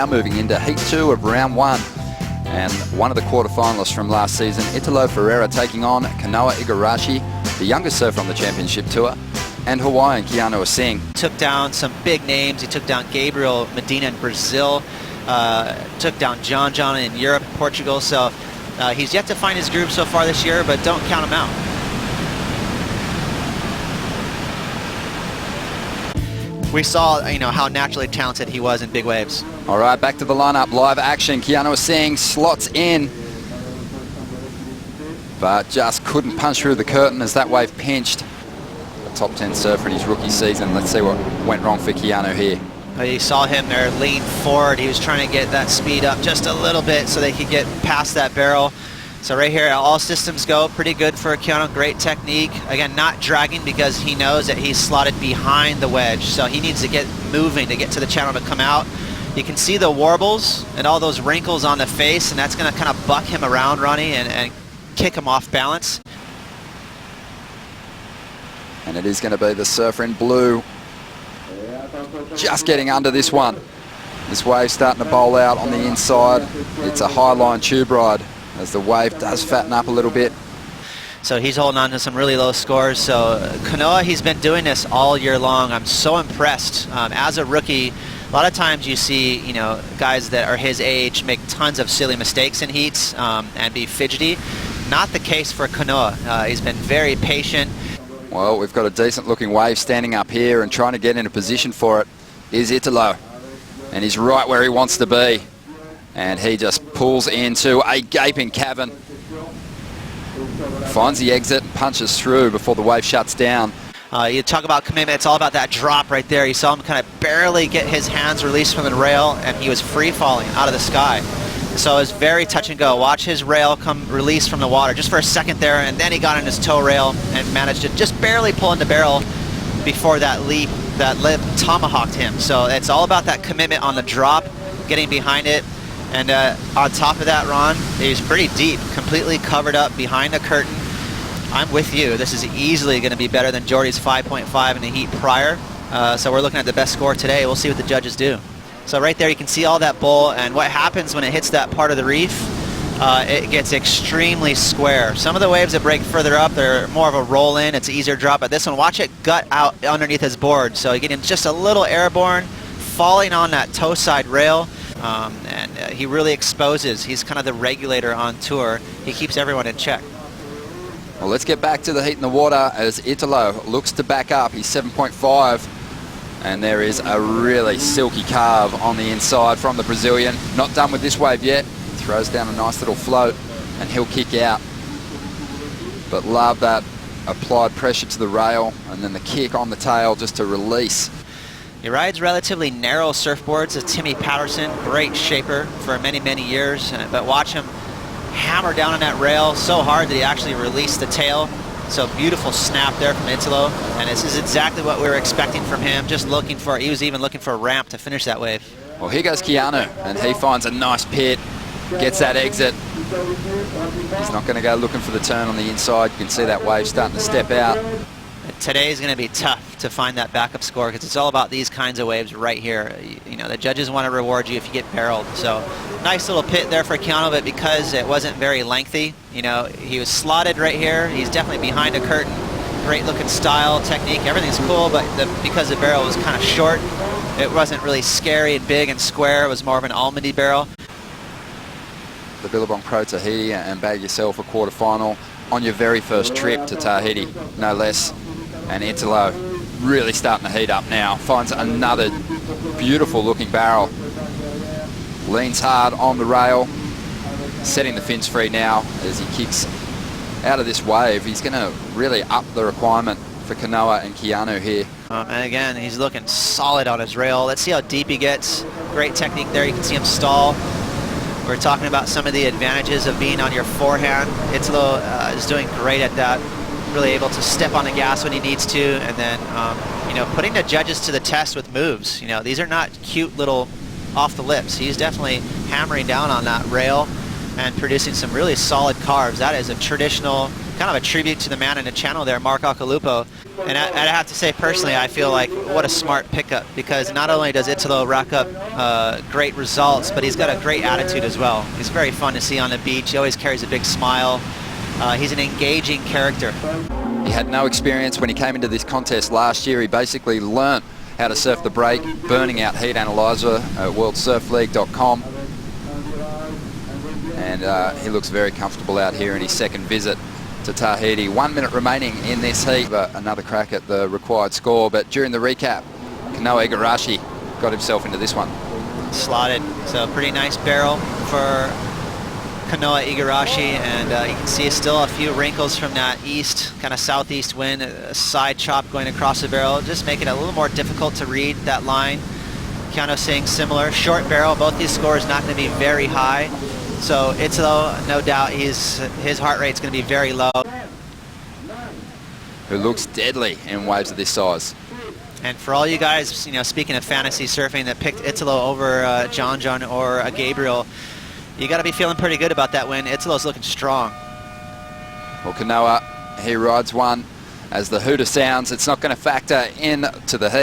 now moving into Heat 2 of Round 1. And one of the quarterfinalists from last season, Italo Ferreira, taking on Kanoa Igarashi, the youngest surfer on the championship tour, and Hawaiian Keanu Asing. Took down some big names. He took down Gabriel Medina in Brazil, took down John in Europe, Portugal. So he's yet to find his groove so far this year, but don't count him out. We saw, how naturally talented he was in big waves. All right, back to the lineup. Live action. Keanu Asing slots in, but just couldn't punch through the curtain as that wave pinched. A top 10 surfer in his rookie season. Let's see what went wrong for Keanu here. You saw him there lean forward. He was trying to get that speed up just a little bit so they could get past that barrel. So right here, all systems go. Pretty good for Keanu. Great technique. Again, not dragging because he knows that he's slotted behind the wedge. So he needs to get moving to get to the channel to come out. You can see the warbles and all those wrinkles on the face, and that's going to kind of buck him around, Ronnie, and kick him off balance. And it is going to be the surfer in blue just getting under this one. This wave starting to bowl out on the inside. It's a high line tube ride as the wave does fatten up a little bit. So he's holding on to some really low scores. So Kanoa, he's been doing this all year long. I'm so impressed. As a rookie, a lot of times you see, guys that are his age make tons of silly mistakes in heats and be fidgety. Not the case for Kanoa. He's been very patient. Well, we've got a decent looking wave standing up here, and trying to get in a position for it is Italo. And he's right where he wants to be. And he just pulls into a gaping cavern. Finds the exit and punches through before the wave shuts down. You talk about commitment, it's all about that drop right there. You saw him kind of barely get his hands released from the rail, and he was free falling out of the sky. So it was very touch and go. Watch his rail come release from the water just for a second there, and then he got on his tow rail and managed to just barely pull in the barrel before that leap tomahawked him. So it's all about that commitment on the drop, getting behind it. And on top of that, Ron, he's pretty deep, completely covered up behind the curtain. I'm with you. This is easily going to be better than Jordy's 5.5 in the heat prior. So we're looking at the best score today. We'll see what the judges do. So right there, you can see all that bowl, and what happens when it hits that part of the reef, it gets extremely square. Some of the waves that break further up, they're more of a roll in. It's an easier drop, but this one, watch it gut out underneath his board. So you're getting just a little airborne, falling on that toe side rail. And he really exposes. He's kind of the regulator on tour. He keeps everyone in check. Well, let's get back to the heat in the water as Italo looks to back up. He's 7.5, and there is a really silky carve on the inside from the Brazilian. Not done with this wave yet. Throws down a nice little float, and he'll kick out. But love that applied pressure to the rail, and then the kick on the tail just to release. He rides relatively narrow surfboards. It's Timmy Patterson, great shaper for many, many years. But watch him hammer down on that rail so hard that he actually released the tail. So beautiful snap there from Italo. And this is exactly what we were expecting from him. Just looking for, he was even looking for a ramp to finish that wave. Well, here goes Keanu, and he finds a nice pit, gets that exit. He's not going to go looking for the turn on the inside. You can see that wave starting to step out. Today is going to be tough to find that backup score because it's all about these kinds of waves right here. The judges want to reward you if you get barreled. So nice little pit there for Keanu, but because it wasn't very lengthy, he was slotted right here. He's definitely behind a curtain. Great looking style, technique, everything's cool, but because the barrel was kind of short, it wasn't really scary and big and square. It was more of an almondy barrel. The Billabong Pro Tahiti, and bag yourself a quarterfinal on your very first trip to Tahiti, no less. And Italo really starting to heat up now. Finds another beautiful looking barrel. Leans hard on the rail. Setting the fins free now as he kicks out of this wave. He's going to really up the requirement for Kanoa and Keanu here. And again, he's looking solid on his rail. Let's see how deep he gets. Great technique there. You can see him stall. We're talking about some of the advantages of being on your forehand. Italo is doing great at that. Really able to step on the gas when he needs to, and then putting the judges to the test with moves. These are not cute little off the lips. He's definitely hammering down on that rail and producing some really solid carves. That is a traditional, kind of a tribute to the man in the channel there, Mark Akalupo. And I have to say, personally, I feel like what a smart pickup, because not only does Italo rack up great results, but he's got a great attitude as well. He's very fun to see on the beach. He always carries a big smile. He's an engaging character. He had no experience when he came into this contest last year. He basically learnt how to surf the break, burning out heat analyzer at worldsurfleague.com. And he looks very comfortable out here in his second visit to Tahiti. 1 minute remaining in this heat. Another crack at the required score, but during the recap, Kanoa Igarashi got himself into this one. Slotted. So pretty nice barrel for Kanoa Igarashi, and you can see still a few wrinkles from that east, kind of southeast wind, a side chop going across the barrel, just making it a little more difficult to read that line. Keanu saying similar. Short barrel, both these scores not going to be very high. So Italo, no doubt, his heart rate's going to be very low. Who looks deadly in waves of this size. And for all you guys, you know, speaking of fantasy surfing, that picked Italo over John or Gabriel, you got to be feeling pretty good about that win. Italo's looking strong. Well, Kanoa, he rides one as the hooter sounds. It's not going to factor in to the heat.